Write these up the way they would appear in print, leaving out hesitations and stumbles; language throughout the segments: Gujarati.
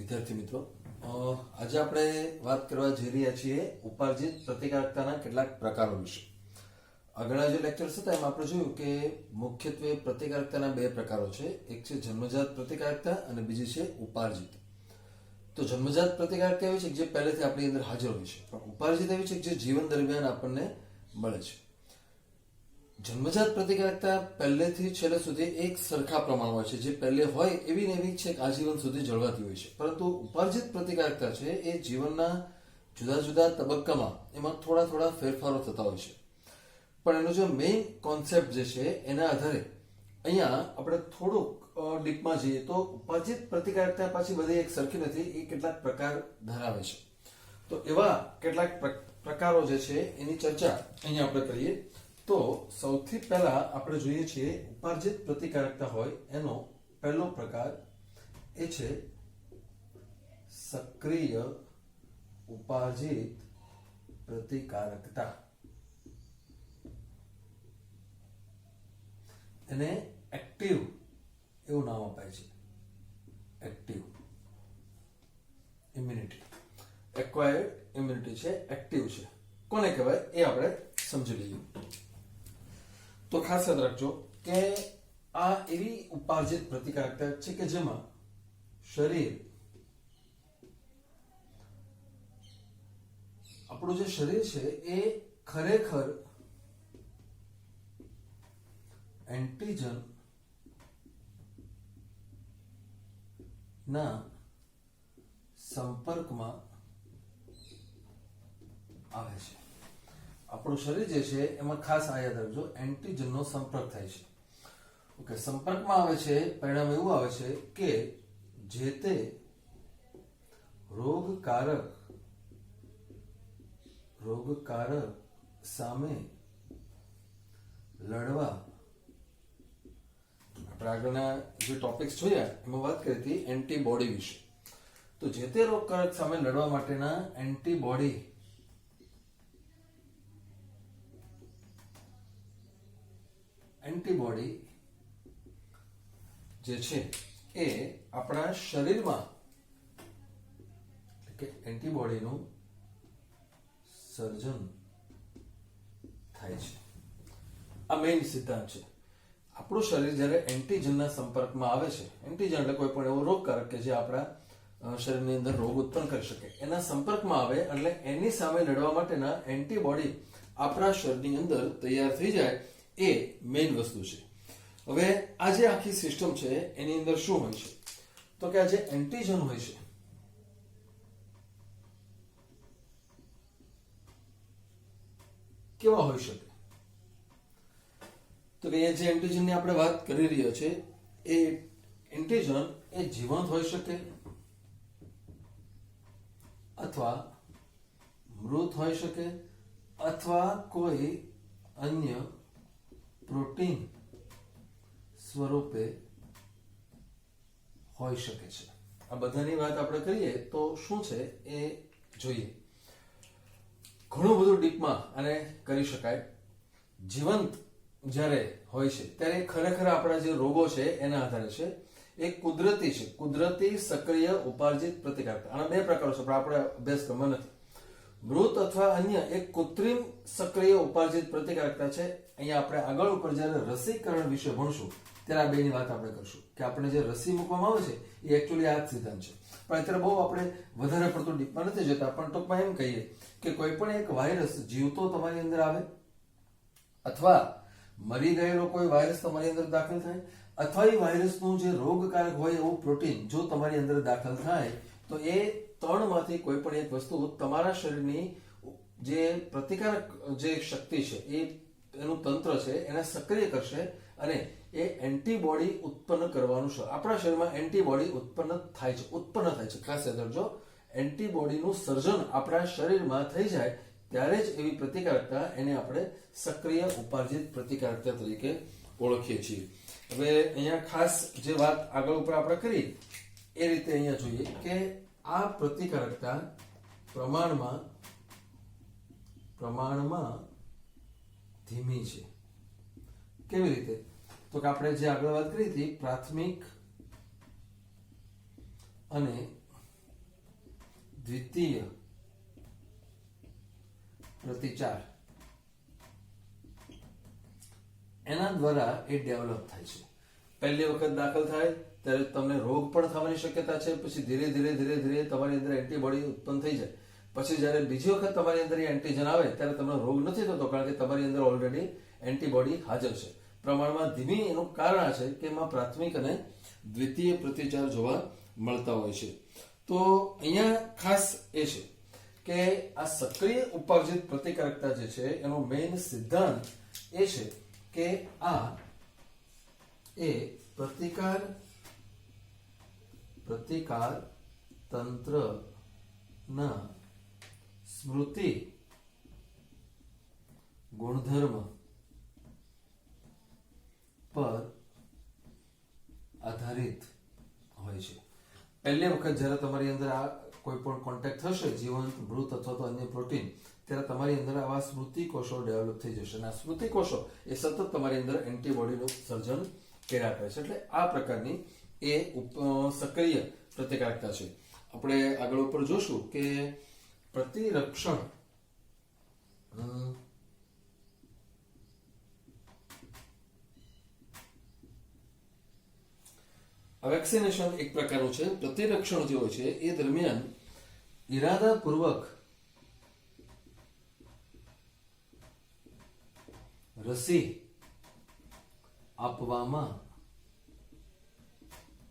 વિદ્યાર્થી મિત્રો, આજે આપણે વાત કરવા જઈ રહ્યા છીએ ઉપાર્જિત પ્રતિકારકતાના કેટલાક પ્રકારો વિશે. આગળના જે લેક્ચર્સ હતા એમાં આપણે જોયું કે મુખ્યત્વે પ્રતિકારકતાના બે પ્રકારો છે. એક છે જન્મજાત પ્રતિકારકતા અને બીજી છે ઉપાર્જિત. તો જન્મજાત પ્રતિકારકતા એવી છે કે જે પહેલેથી આપણી અંદર હાજર હોય છે, પણ ઉપાર્જિત એવી છે કે જે જીવન દરમિયાન આપણને મળે છે. જન્મજાત પ્રતિકારકતા પહેલેથી છેલ્લે સુધી એક સરખા પ્રમાણ હોય છે, જે પહેલે હોય એવી ને એવી છે કે આજીવન સુધી જળવાતી હોય છે. પરંતુ ઉપાર્જિત પ્રતિકારકતા છે એ જીવનના જુદા જુદા તબક્કામાં એમાં થોડા થોડા ફેરફારો થતા હોય છે. પણ એનો જે મેઇન કોન્સેપ્ટ જે છે એના આધારે અહીંયા આપણે થોડુંક ડીપમાં જઈએ તો ઉપાર્જિત પ્રતિકારકતા પાછી બધી એક સરખી નથી, એ કેટલાક પ્રકાર ધરાવે છે. તો એવા કેટલાક પ્રકારો જે છે એની ચર્ચા અહીંયા આપણે કરીએ. તો સૌથી પહેલા આપણે જોઈએ છીએ ઉપાર્જિત પ્રતિકારકતા હોય એનો પહેલો પ્રકાર એ છે સક્રિય ઉપાર્જિત પ્રતિકારકતા. એને એક્ટિવ એવું નામ અપાય છે. એક્ટિવ ઇમ્યુનિટી, એક્વાયર્ડ ઇમ્યુનિટી છે, એક્ટિવ છે. કોને કહેવાય એ આપણે સમજી લઈએ. તો ખાસ યાદ રાખજો કે આ એવી ઉપાર્જિત પ્રતિકારકતા છે કે જેમાં શરીર, આપણું જે શરીર છે એ ખરેખર એન્ટીજન ના સંપર્કમાં આવે છે. આપણું શરીર જે છે એમાં ખાસ આ યાદ રાખજો, એન્ટીજનનો સંપર્ક થાય છે. ઓકે, સંપર્કમાં આવે છે, પરિણામ એવું આવે છે કે જે તે રોગકારક સામે લડવા, આપણે આગળના જે ટોપિક્સ જોયા એમાં વાત કરી હતી એન્ટીબોડી વિશે. તો જે તે રોગકારક સામે લડવા માટેના એન્ટીબોડી જે છે એ આપણા શરીરમાં કે એન્ટીબોડીનું સર્જન થાય છે. આ મેઇન સિદ્ધાંત છે. આપણું શરીર જ્યારે એન્ટીજનના સંપર્કમાં આવે છે, એન્ટીજન એટલે કોઈ પણ એવો રોગકારક કે જે આપણા શરીરની અંદર રોગ ઉત્પન્ન કરી શકે, એના સંપર્કમાં આવે એટલે એની સામે લડવા માટેના એન્ટીબોડી આપણા શરીરની અંદર તૈયાર થઈ જાય. એ મેઇન વસ્તુ છે. હવે આ જે આખી સિસ્ટમ છે એની અંદર શું હોય છે તો કે આ જે એન્ટીજન હોય છે કેવા હોઈ શકે? તો કે જે એન્ટીજનની આપણે વાત કરી રહ્યા છે એ એન્ટીજન એ જીવંત હોઈ શકે અથવા મૃત હોઈ શકે અથવા કોઈ અન્ય પ્રોટીન સ્વરૂપે હોઈ શકે છે. આ બધાની વાત આપણે કરીએ તો શું છે એ જોઈએ. ઘણું બધું ડીપમાં આને કરી શકાય. જીવંત જ્યારે હોય છે ત્યારે ખરેખર આપણા જે રોગો છે એના આધારે છે. એક કુદરતી છે, કુદરતી સક્રિય ઉપાર્જિત પ્રતિકારકતા. આના બે પ્રકારો છે, પણ આપણે અભ્યાસક્રમમાં નથી. મૃત અથવા અન્ય એક કૃત્રિમ સક્રિય ઉપાર્જિત પ્રતિકારકતા છે. અહીંયા આપણે આગળ ઉપર જ્યારે રસીકરણ વિશે ભણશું ત્યારે આ બેની વાત આપણે કરશું કે આપણે જે રસી મૂકવામાં આવે છે એ એકચ્યુઅલી આ જ સિદ્ધાંત છે. પણ અત્યારે બહુ આપણે વધારે પડતું ડીપમાં નથી જતા, પણ ટૂંકમાં એમ કહીએ કે કોઈ પણ એક વાયરસ જીવતો તમારી અંદર આવે અથવા મરી ગયેલો કોઈ વાયરસ તમારી અંદર દાખલ થાય અથવા એ વાયરસનું જે રોગકારક હોય એવું પ્રોટીન જો તમારી અંદર દાખલ થાય તો એ ત્રણમાંથી કોઈ પણ એક વસ્તુ તમારા શરીરની જે પ્રતિકારક જે શક્તિ છે એ એનું તંત્ર છે એને સક્રિય કરશે અને એ એન્ટીબોડી ઉત્પન્ન કરવાનું છે. આપણા શરીરમાં એન્ટીબોડી ઉત્પન્ન થાય છે. ખાસ યાદ રાખજો, એન્ટીબોડીનું સર્જન આપણા શરીરમાં થઈ જાય ત્યારે જ એવી પ્રતિકારકતા એને આપણે સક્રિય ઉપાર્જિત પ્રતિકારકતા તરીકે ઓળખીએ છીએ. હવે અહીંયા ખાસ જે વાત આગળ ઉપર આપણે કરી એ રીતે અહીંયા જોઈએ કે આ પ્રતિકારકતા પ્રમાણમાં ધીમી છે. કેવી રીતે? તો કે આપણે જે આગળ વાત કરી હતી પ્રાથમિક અને દ્વિતીય પ્રતિચાર એના દ્વારા એ ડેવલપ થાય છે. પહેલી વખત દાખલ થાય ત્યારે તમને રોગ પણ થવાની શક્યતા છે, પછી ધીરે ધીરે ધીરે ધીરે તમારી અંદર એન્ટીબોડી ઉત્પન્ન થઈ જાય. પછી જ્યારે બીજી વખત તમારી અંદર એન્ટીજન આવે ત્યારે તમને રોગ નથી થતો, કારણ કે તમારી અંદર ઓલરેડી એન્ટીબોડી હાજર છે. પ્રમાણમાં ધીમી એનું કારણ આ છે કે એમાં પ્રાથમિક અને દ્વિતીય પ્રતિચાર જોવા મળતા હોય છે. તો અહીંયા ખાસ એ છે કે આ સક્રિય ઉપાર્જિત પ્રતિકારકતા જે છે એનો મેઇન સિદ્ધાંત એ છે કે આ એ પ્રતિકાર તંત્રના સ્મૃતિ ગુણધર્મ પર આધારિત હોય છે. પહેલી વખત જ્યારે તમારી અંદર આ કોઈ પણ કોન્ટેક્ટ થશે જીવંત મૃત અથવા તો અન્ય પ્રોટીન, ત્યારે તમારી અંદર આવા સ્મૃતિ કોષો ડેવલપ થઈ જશે અને આ સ્મૃતિ કોષો એ સતત તમારી અંદર એન્ટીબોડીનું સર્જન કર્યા કરે છે. એટલે આ પ્રકારની એ સક્રિય પ્રતિકારકતા છે. આપણે આગળ ઉપર જોશું કે પ્રતિરક્ષણ વેક્સિનેશન એક પ્રકારનું છે. પ્રતિરક્ષણ જે હોય છે એ દરમિયાન ઈરાદાપૂર્વક રસી આપવામાં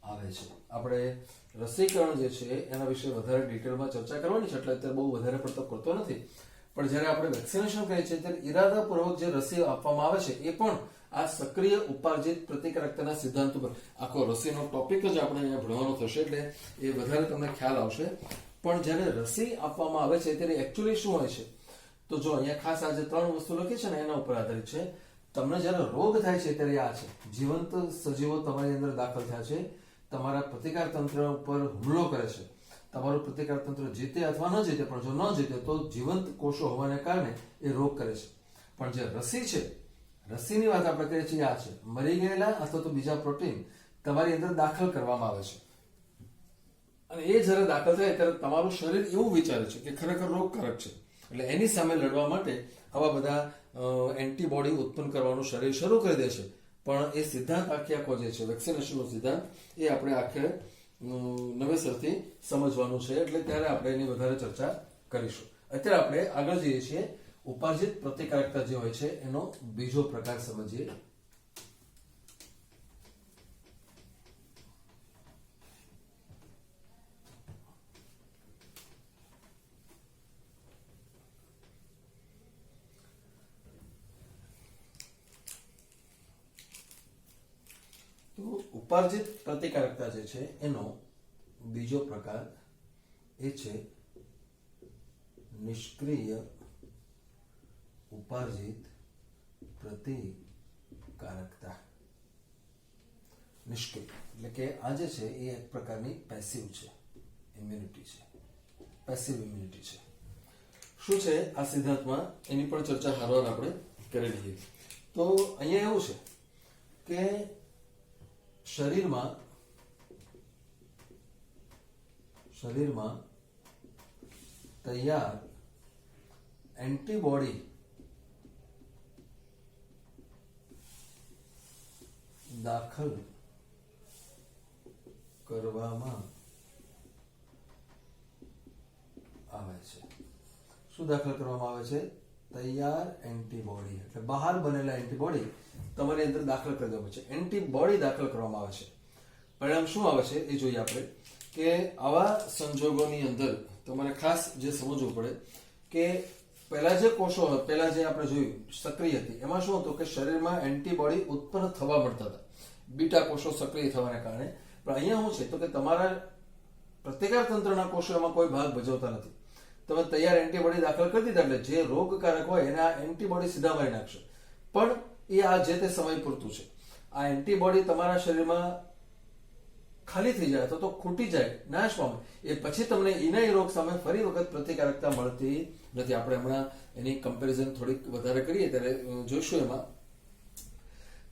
આવે છે. આપણે રસીકરણ જે છે એના વિશે વધારે ડિટેલમાં ચર્ચા કરવાની છે, એટલે અત્યારે બહુ વધારે પડતો કરતો નથી. પણ જ્યારે આપણે વેક્સિનેશન કહીએ છીએ ત્યારે ઈરાદાપૂર્વક જે રસી આપવામાં આવે છે એ પણ આ સક્રિય ઉપાર્જિત પ્રતિકારકતાના સિદ્ધાંત ઉપર આખો રસીનો ટોપિક જ આપણે અહીંયા ભણવાનો થશે, એટલે એ વધારે તમને ખ્યાલ આવશે. પણ જ્યારે રસી આપવામાં આવે છે ત્યારે એકચ્યુઅલી શું હોય છે, તો જો અહીંયા ખાસ આ જે 3 વસ્તુ લખી છે ને એના ઉપર આધારિત છે. તમને જ્યારે રોગ થાય છે ત્યારે આ છે જીવંત સજીવો તમારી અંદર દાખલ થયા છે, તમારા પ્રતિકાર તંત્ર ઉપર હુમલો કરે છે. તમારું પ્રતિકાર તંત્ર જીતે અથવા ન જીતે, પણ જો ન જીતે તો જીવંત કોષો હોવાને કારણે એ રોગ કરે છે. પણ જે રસી છે, રસીની વાત આપણે કરીએ છીએ આ છે મરી ગયેલા અથવા તો બીજા પ્રોટીન તમારી અંદર દાખલ કરવામાં આવે છે અને એ જ્યારે દાખલ થાય ત્યારે તમારું શરીર એવું વિચારે છે કે ખરેખર રોગકારક છે, એટલે એની સામે લડવા માટે આવા બધા એન્ટીબોડી ઉત્પન્ન કરવાનું શરીર શરૂ કરી દે છે. પણ એ સિદ્ધાંત આખો જે છે વેક્સિનેશનનો સિદ્ધાંત એ આપણે આખે નવેસરથી સમજવાનું છે, એટલે ત્યારે આપણે એની વધારે ચર્ચા કરીશું. અત્યારે આપણે આગળ જઈએ છીએ ઉપાર્જિત પ્રતિકારકતા જે હોય છે એનો બીજો પ્રકાર સમજીએ. તો ઉપાર્જિત પ્રતિકારકતા જે છે એનો બીજો પ્રકાર એ છે નિષ્ક્રિય ઉપાર્જિત પ્રતિકારકતા. નિષ્ક્રિય એટલે કે આ જે છે એ એક પ્રકારની પેસિવ છે ઇમ્યુનિટી છે, પેસિવ ઇમ્યુનિટી છે. શું છે આ સિદ્ધાંતમાં એની પણ ચર્ચા હારવાર આપણે કરી લઈએ. તો અહીંયા એવું છે કે શરીરમાં તૈયાર એન્ટીબોડી દાખલ કરવામાં આવે છે. શું દાખલ કરવામાં આવે છે? તૈયાર એન્ટીબોડી, એટલે બહાર બનેલા એન્ટીબોડી તમારી અંદર દાખલ કરી દેવા છે. એન્ટીબોડી દાખલ કરવામાં આવે છે. પરિણામ શું આવે છે એ જોઈએ આપણે કે આવા સંજોગોની અંદર તમારે ખાસ જે સમજવું પડે કે પહેલા જે કોષો પહેલા જે આપણે જોયું સક્રિય હતી એમાં શું હતું કે શરીરમાં એન્ટીબોડી ઉત્પન્ન થવા મળતા હતા, બીટા કોષો સક્રિય થવાને કારણે. પણ અહીંયા શું છે તો કે તમારા પ્રતિકાર તંત્રના કોષો એમાં કોઈ ભાગ ભજવતા નથી. તમે તૈયાર એન્ટીબોડી દાખલ કરી દીધા એટલે જે રોગકારક હોય એને આ એન્ટીબોડી સીધા મારી નાખશે. પણ એ આ જે તે સમય પૂરતું છે. આ એન્ટીબોડી તમારા શરીરમાં ખાલી થઈ જાય તો ખૂટી જાય, નાશ પામે, એ પછી તમને એના રોગ સામે ફરી વખત પ્રતિકારકતા મળતી નથી. આપણે હમણાં એની કમ્પેરિઝન થોડીક વધારે કરીએ ત્યારે જોઈશું એમાં.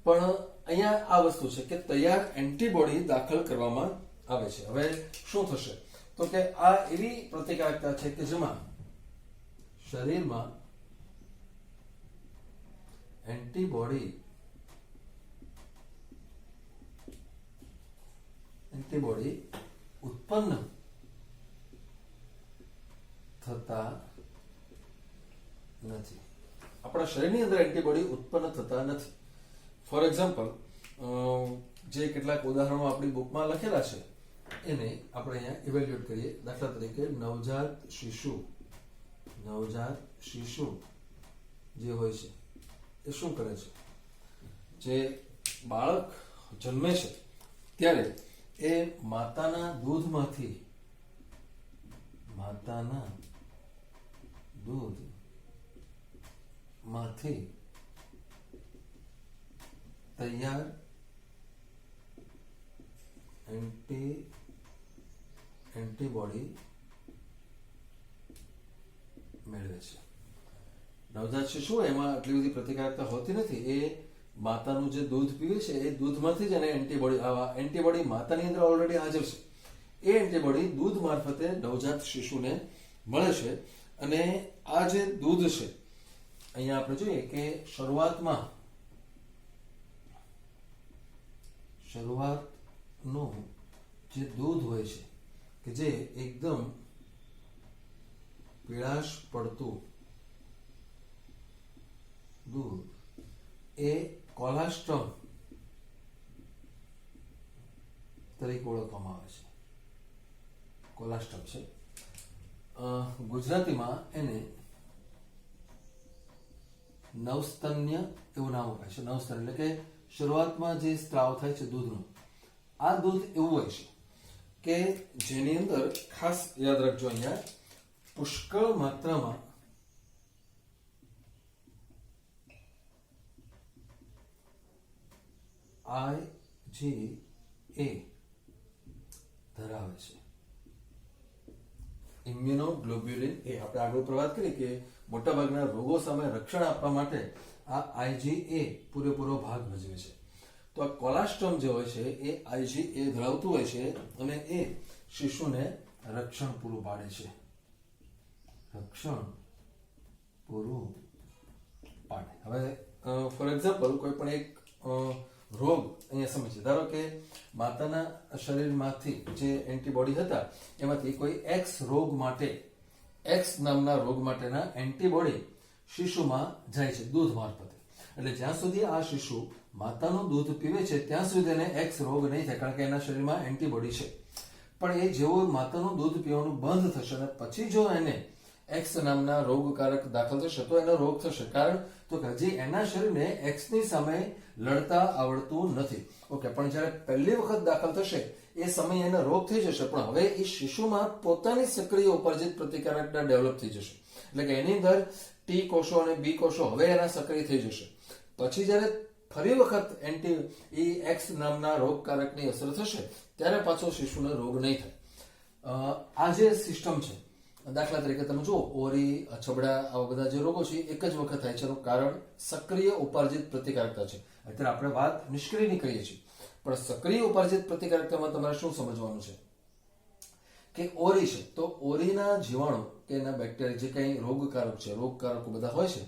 પણ અહીંયા આ વસ્તુ છે કે તૈયાર એન્ટીબોડી દાખલ કરવામાં આવે છે. હવે શું થશે તો કે આ એવી પ્રતિકારકતા છે કે જેમાં શરીરમાં એન્ટીબોડી ઉત્પન્ન થતા નથી. આપણા શરીરની અંદર એન્ટીબોડી ઉત્પન્ન થતા નથી. ફોર એક્ઝામ્પલ, જે કેટલાક ઉદાહરણો આપણી બુકમાં લખેલા છે એને આપણે અહીંયા ઇવેલ્યુએટ કરીએ. દાખલા તરીકે નવજાત શિશુ જે હોય છે એ શું કરે છે? જે બાળક જન્મે છે ત્યારે એ માતાના દૂધમાંથી તૈયાર એન્ટીબોડી મેળવે છે. નવજાત શિશુ એમાં આટલી બધી પ્રતિકારકતા હોતી નથી. એ માતાનું જે દૂધ પીવે છે એ દૂધમાંથી જ એને એન્ટીબોડી માતાની અંદર ઓલરેડી હાજર છે. એ એન્ટીબોડી દૂધ મારફતે નવજાત શિશુને મળે છે. અને આ જે દૂધ છે, અહીંયા આપણે જોઈએ કે શરૂઆતનું જે દૂધ હોય છે કે જે એકદમ પીળાશ પડતું દૂધ એ કોલાસ્ટ્રમ તરીકે ઓળખવામાં આવે છે. કોલાસ્ટ્રમ છે, ગુજરાતીમાં એને નવસ્તન્ય એવું નામ અપાય છે. નવસ્તન્ય એટલે કે શરૂઆતમાં જે સ્ત્રાવ થાય છે દૂધનું, આ દૂધ એવું હોય છે કે જેની અંદર ખાસ યાદ રાખજો, અહીંયા પુષ્કળ માત્રામાં IgA ધરાવે છે. ઇમ્યુનોગ્લોબ્યુલિન એ આપણે આગળ પર વાત કરી કે મોટાભાગના રોગો સામે રક્ષણ આપવા માટે આ IgA પૂરેપૂરો ભાગ ભજવે છે. તો આ કોલાસ્ટ્રમ જે હોય છે એ IgA ધરાવતું હોય છે અને એ શિશુને રક્ષણ પૂરું પાડે છે. હવે ફોર એક્ઝામ્પલ કોઈ પણ એક રોગ અહીંયા સમજીએ. ધારો કે માતાના શરીરમાંથી જે એન્ટીબોડી હતા એમાંથી કોઈ એક્સ નામના રોગ માટેના એન્ટીબોડી શિશુમાં જાય છે દૂધ મારફતે. એટલે જ્યાં સુધી આ શિશુ માતાનું દૂધ પીવે છે ત્યાં સુધી એને એક્સ રોગ નહીં થાય, કારણ કે એના શરીરમાં એન્ટીબોડી છે. પણ એ જેવો માતાનું દૂધ પીવાનું બંધ થશે અને પછી જો એને એક્સ નામના રોગકારક દાખલ થશે તો એનો રોગ થશે. કારણ તો કે હજી એના શરીરને એક્સની સામે લડતા આવડતું નથી. ઓકે, પણ જ્યારે પહેલી વખત દાખલ થશે એ સમયે એને રોગ થઈ જશે, પણ હવે એ શિશુમાં પોતાની સક્રિય ઉપાર્જિત પ્રતિકારકતા ડેવલપ થઈ જશે. એટલે કે એની અંદર ટી કોષો અને બી કોષો હવે એના સક્રિય થઈ જશે. પછી જ્યારે ફરી વખત એક્સ નામના રોગકારકની અસર થશે ત્યારે પાછો શિશુને રોગ નહીં થાય. આ જે સિસ્ટમ છે, દાખલા તરીકે તમે જુઓ ઓરી, અછબડા, આવા બધા જે રોગો છે એક જ વખત થાય છે. એનું કારણ સક્રિય ઉપાર્જિત પ્રતિકારકતા છે. અત્યારે આપણે વાત નિષ્ક્રિયની કરીએ છીએ, પણ સક્રિય ઉપાર્જિત પ્રતિકારકતામાં તમારે શું સમજવાનું છે કે ઓરી છે તો ઓરીના જીવાણુ કે એના બેક્ટેરિયા જે કંઈ રોગકારકો બધા હોય છે,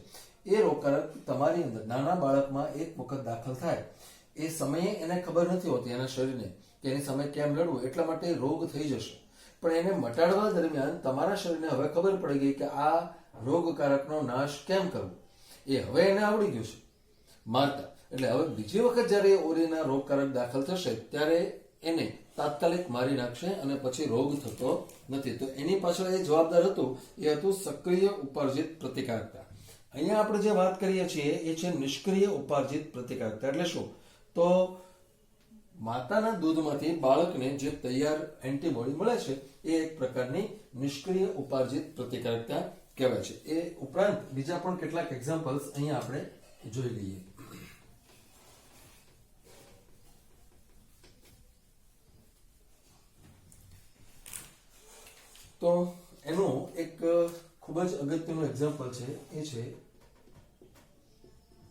એ રોગકારક તમારી અંદર નાના બાળકમાં એક વખત દાખલ થાય એ સમયે એને ખબર નથી હોતી એના શરીરને કે એની સામે કેમ લડવું, એટલા માટે રોગ થઈ જશે. પણ એને મટાડવા દરમિયાન તમારા શરીરને હવે ખબર પડી ગઈ કે આ રોગકારકનો નાશ કેમ કરવો, એ હવે એને આવડી ગયું છે મારતા. એટલે હવે બીજી વખત જ્યારે ઓરીના રોગકારક દાખલ થશે ત્યારે એને તાત્કાલિક મારી નાખશે અને પછી રોગ થતો નથી. તો એની પાછળ એ જવાબદાર હતું, એ હતું સક્રિય ઉપાર્જિત પ્રતિકારકતા. અહીંયા આપણે જે વાત કરીએ છીએ એ છે નિષ્ક્રિય ઉપાર્જિત પ્રતિકારકતા. એટલે શું? તો માતાના દૂધમાંથી બાળકને જે તૈયાર એન્ટીબોડી મળે છે એ એક પ્રકારની નિષ્ક્રિય ઉપાર્જિત પ્રતિકારકતા કહેવાય છે. એ ઉપરાંત બીજા પણ કેટલાક એક્ઝામ્પલ્સ અહીંયા આપણે જોઈ લઈએ. તો એનું એક ખૂબ જ અગત્યનું એક્ઝામ્પલ છે, એ છે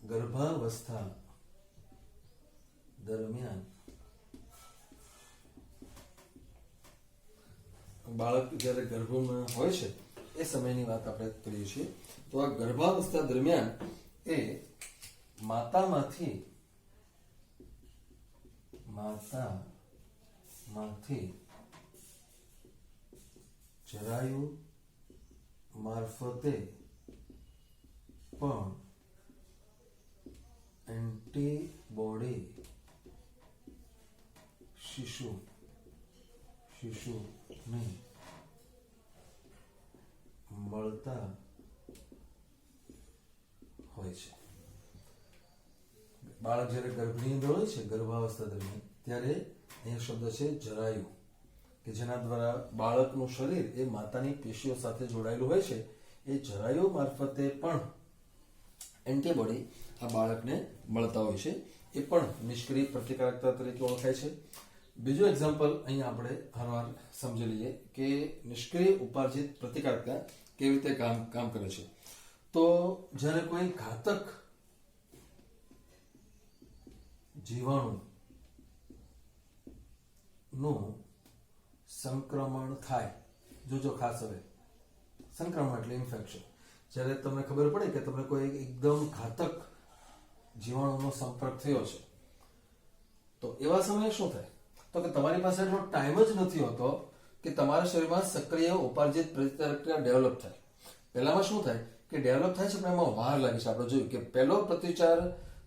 ગર્ભાવસ્થા દરમિયાન બાળક જ્યારે ગર્ભમાં હોય છે એ સમયની વાત આપણે કરીએ છીએ. તો આ ગર્ભાવસ્થા દરમિયાન એ માતામાંથી જરાયુ મારફતે પણ એન્ટીબોડી શિશુને મળતા હોય છે. બાળક જ્યારે ગર્ભની અંદર હોય છે ગર્ભાવસ્થા દરમિયાન ત્યારે અહીંયા શબ્દ છે જરાયુ, કે જેના દ્વારા બાળકનું શરીર એ માતાની પેશીઓ સાથે જોડાયેલું હોય છે. એ જરાયુ મારફતે પણ એન્ટીબોડી આ બાળકને મળતા હોય છે. એ પણ નિષ્ક્રિય પ્રતિકારકતા તરીકે ઓળખાય છે. બીજું એક્ઝામ્પલ અહીંયા આપણે હરવાર સમજી લઈએ કે નિષ્ક્રિય ઉપાર્જિત પ્રતિકારકતા કેવી રીતે કામ કરે છે. તો જ્યારે કોઈ ઘાતક જીવાણુનું સંક્રમણ થાય, જોજો ખાસ હવે સંક્રમણ એટલે ઇન્ફેક્શન, જ્યારે તમને ખબર પડે કે તમને કોઈ એકદમ ઘાતક જીવાણુનો સંપર્ક થયો છે તો એવા સમયે શું થાય? તો કે તમારી પાસે એટલો ટાઈમ જ નથી હોતો કે તમારા શરીરમાં સક્રિય ઉપાર્જિત પ્રતિક્રિયા ડેવલપ થાય. પહેલામાં શું થાય કે ડેવલપ થાય છે પણ એમાં વાર લાગે છે. આપણે જોયું કે પહેલો પ્રતિચાર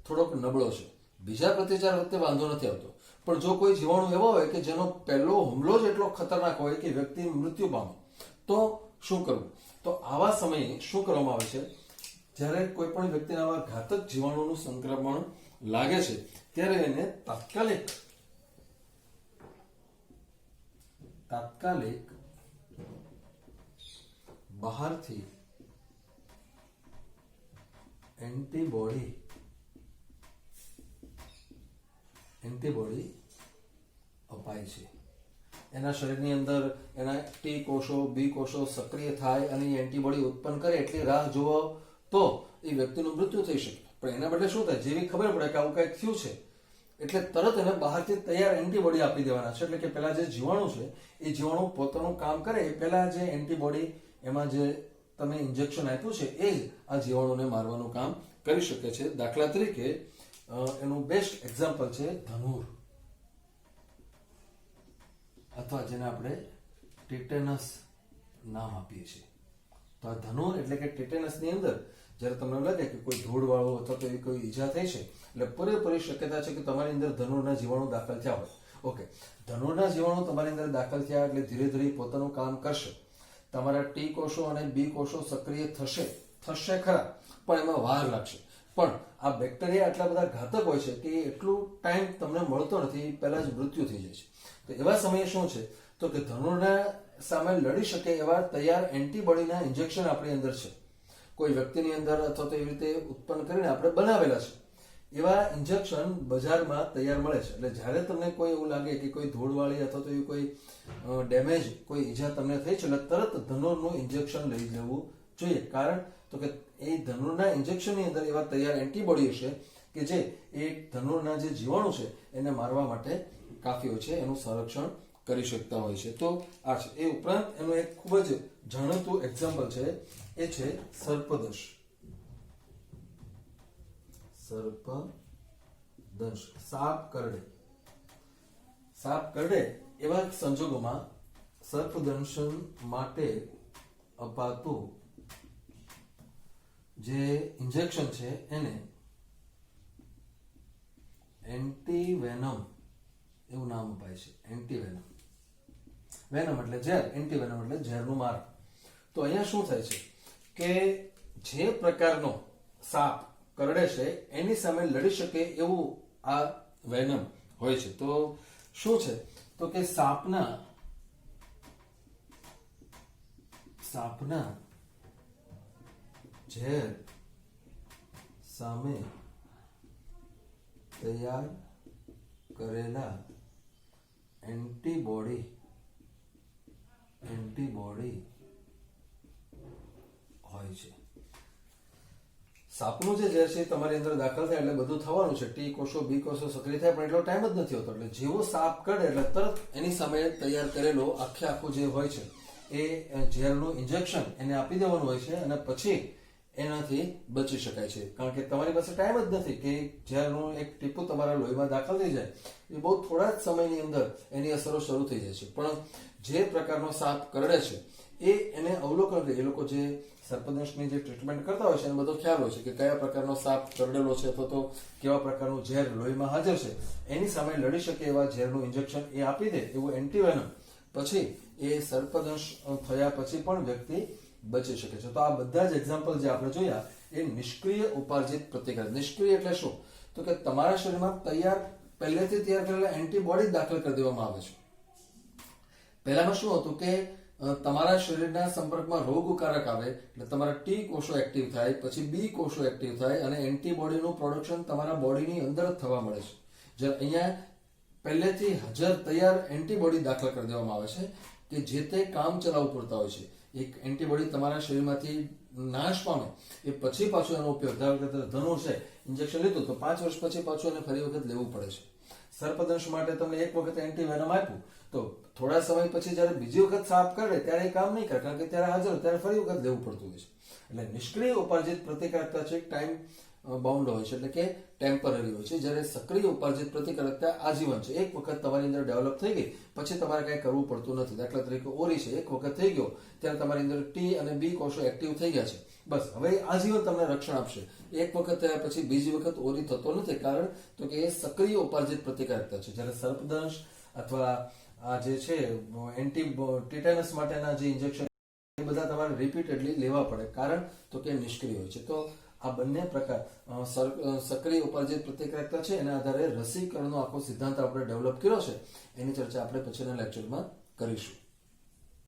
થોડોક નબળો છે, બીજા પ્રતિચાર વખતે વાંધો નથી આવતો. પણ જો કોઈ જીવાણુ એવો હોય કે જેનો પહેલો હુમલો જ એટલો ખતરનાક હોય કે વ્યક્તિ મૃત્યુ પામે તો શું કરવું? તો આવા સમયે શું કરવામાં આવે છે? જ્યારે કોઈ પણ વ્યક્તિને આવા ઘાતક જીવાણુનું સંક્રમણ લાગે છે ત્યારે એને તાત્કાલિક બહારથી એન્ટીબોડી અપાય છે. એના શરીરની અંદર એના ટી કોષો બી કોષો સક્રિય થાય અને એન્ટીબોડી ઉત્પન્ન કરે એટલી રાહ જોવો તો એ વ્યક્તિનું મૃત્યુ થઈ શકે. પણ એના બદલે શું થાય? જેવી ખબર પડે કે આવું કંઈક થયું છે એટલે તરત એને બહારથી તૈયાર એન્ટીબોડી આપી દેવાના છે. એટલે કે પેલા જે જીવાણુ છે એ જીવાણુ પોતાનું કામ કરે એ પહેલા જે એન્ટીબોડી એમાં જે તમે ઇન્જેક્શન આપ્યું છે એ જ આ જીવાણુને મારવાનું કામ કરી શકે છે. દાખલા તરીકે એનું બેસ્ટ એક્ઝામ્પલ છે ધનુર, અથવા જેને આપણે ટેટેનસ નામ આપીએ છીએ. તો આ ધનુર એટલે કે ટેટેનસની અંદર જ્યારે તમને લાગે કે કોઈ ધૂળવાળું અથવા તો એવી કોઈ ઈજા થઈ છે એટલે પૂરેપૂરી શક્યતા છે કે તમારી અંદર ધનુરના જીવાણુ દાખલ થયા હોય. ઓકે, ધનુરના જીવાણુ તમારી અંદર દાખલ થયા એટલે ધીરે ધીરે પોતાનું કામ કરશે. તમારા ટી કોષો અને બી કોષો સક્રિય થશે ખરા, પણ એમાં વાર લાગશે. પણ આ બેક્ટેરિયા એટલા બધા ઘાતક હોય છે કે એટલું ટાઈમ તમને મળતો નથી, પહેલા જ મૃત્યુ થઈ જાય છે. તો એવા સમયે શું છે તો કે ધનુરના સામે લડી શકે એવા તૈયાર એન્ટીબોડીના ઇન્જેક્શન આપણી અંદર છે, કોઈ વ્યક્તિની અંદર અથવા તો એવી રીતે ઉત્પન્ન કરીને આપણે બનાવેલા છે. એવા ઇન્જેક્શન બજારમાં તૈયાર મળે છે. એટલે જ્યારે તમને કોઈ એવું લાગે કે કોઈ ધૂળવાળી અથવા તો એવી કોઈ ડેમેજ, કોઈ ઈજા તમને થઈ છે એટલે તરત ધનુરનું ઇન્જેક્શન લઈ જવું જોઈએ. કારણ તો કે એ ધનુરના ઇન્જેક્શનની અંદર એવા તૈયાર એન્ટીબોડી હશે કે જે એ ધનુરના જે જીવાણુ છે એને મારવા માટે કાફી હોય છે, એનું સંરક્ષણ કરી શકતા હોય છે. તો આ છે. એ ઉપરાંત એનું એક ખૂબ જ જાણીતું એક્ઝામ્પલ છે, એ છે સર્પદંશ. સાપ કરડે એવા સંજોગોમાં સર્પદંશન માટે અપાતું જે ઇન્જેક્શન છે એને એન્ટીવેનમ એવું નામ અપાય છે. એન્ટીવેનમ, વેનમ એટલે ઝેર, એન્ટીવેનમ એટલે ઝેરનું મારણ. તો અહીંયા શું થાય છે કે જે પ્રકારનો સાપ કરડે છે એની સામે લડી શકે એવું આ વેનમ હોય છે. તો શું છે તો કે સાપના ઝેર સામે તૈયાર કરેલા એન્ટીબોડી હોય છે. સાપનું જે ઝેર છે એ તમારી અંદર દાખલ થાય એટલે બધું થવાનું છે, ટી કોષો બી કોષો સક્રિય થાય, પણ એટલો ટાઈમ જ નથી હોતો. એટલે જેવો સાપ કરડે એટલે તરત એની સામે તૈયાર કરેલો આખું જે હોય છે એ ઝેરનું ઇન્જેક્શન એને આપી દેવાનું હોય છે, અને પછી એનાથી બચી શકાય છે. કારણ કે તમારી પાસે ટાઈમ જ નથી કે ઝેરનું એક ટીપું તમારા લોહીમાં દાખલ થઈ જાય, એ બહુ થોડા જ સમયની અંદર એની અસરો શરૂ થઈ જાય છે. પણ જે પ્રકારનો સાપ કરડે છે એને અવલોકન કરી એ લોકો જે સર્પદંશની જે ટ્રીટમેન્ટ કરતા હોય છે એને બધો ખ્યાલ હોય છે કે કયા પ્રકારનો સાપ કરડેલો છે અથવા તો કેવા પ્રકારનું ઝેર લોહીમાં હાજર છે, એની સામે લડી શકે એવા ઝેરનું ઇન્જેક્શન એ આપી દે એવું એન્ટીવેનમ, પછી એ સર્પદંશ થયા પછી પણ વ્યક્તિ બચી શકે છે. તો આ બધા જ એક્ઝામ્પલ જે આપણે જોયા એ નિષ્ક્રિય ઉપાર્જિત પ્રતિકાર. નિષ્ક્રિય એટલે શું? તો કે તમારા શરીરમાં પહેલેથી તૈયાર કરેલા એન્ટીબોડી દાખલ કરી દેવામાં આવે છે. પહેલામાં શું હતું કે તમારા શરીરના સંપર્કમાં રોગકારક આવે એટલે તમારા ટી કોષો એક્ટિવ થાય, પછી બી કોષો એક્ટિવ થાય અને એન્ટીબોડીનું પ્રોડક્શન તમારા બોડીની અંદર જ થવા મળે છે. જ્યારે અહીંયા પહેલેથી હાજર તૈયાર એન્ટીબોડી દાખલ કરી દેવામાં આવે છે કે જે તે કામ ચલાવ પૂરતા હોય છે. એક એન્ટીબોડી તમારા શરીરમાંથી નાશ પામે એ પછી પાછું એનો ઉપયોગ, ધારો કે ધનુર છે, ઇન્જેક્શન લીધું તો 5 વર્ષ પછી પાછું એને ફરી વખત લેવું પડે છે. સર્પદંશ માટે તમને એક વખત એન્ટીવેનમ આપ્યું તો થોડા સમય પછી જ્યારે બીજી વખત સાપ કરડે ત્યારે એ કામ નહીં કરે, કારણ કે ત્યારે હાજર ત્યારે ફરી વખત લેવું પડતું હોય છે. એટલે નિષ્ક્રિય ઉપાર્જિત પ્રતિકારકતા છે ટાઈમ બાઉન્ડ હોય છે, એટલે કે ટેમ્પરરી હોય છે, જ્યારે સક્રિય ઉપાર્જિત પ્રતિકારકતા આજીવન છે. એક વખત તમારી અંદર ડેવલપ થઈ ગઈ પછી તમારે કઈ કરવું પડતું નથી. દાખલા તરીકે ઓરી છે, એક વખત થઈ ગયો ત્યારે તમારી અંદર ટી અને બી કોષો એક્ટિવ થઈ ગયા છે, બસ હવે આજીવન તમને રક્ષણ આપશે. એક વખત થયા પછી બીજી વખત ઓરી થતો નથી, કારણ તો કે એ સક્રિય ઉપાર્જિત પ્રતિકારકતા છે. જ્યારે સર્પદંશ અથવા આ જે છે ટીટેનસ માટેના જે ઇન્જેક્શન એ બધા તમારે રિપીટેડલી લેવા પડે, કારણ તો કે નિષ્ક્રિય હોય છે. તો આ બંને પ્રકાર સક્રિય ઉપાર્જિત પ્રતિકારકતા છે, એના આધારે રસીકરણનો આખો સિદ્ધાંત આપણે ડેવલપ કર્યો છે. એની ચર્ચા આપણે પછીના લેક્ચરમાં કરીશું.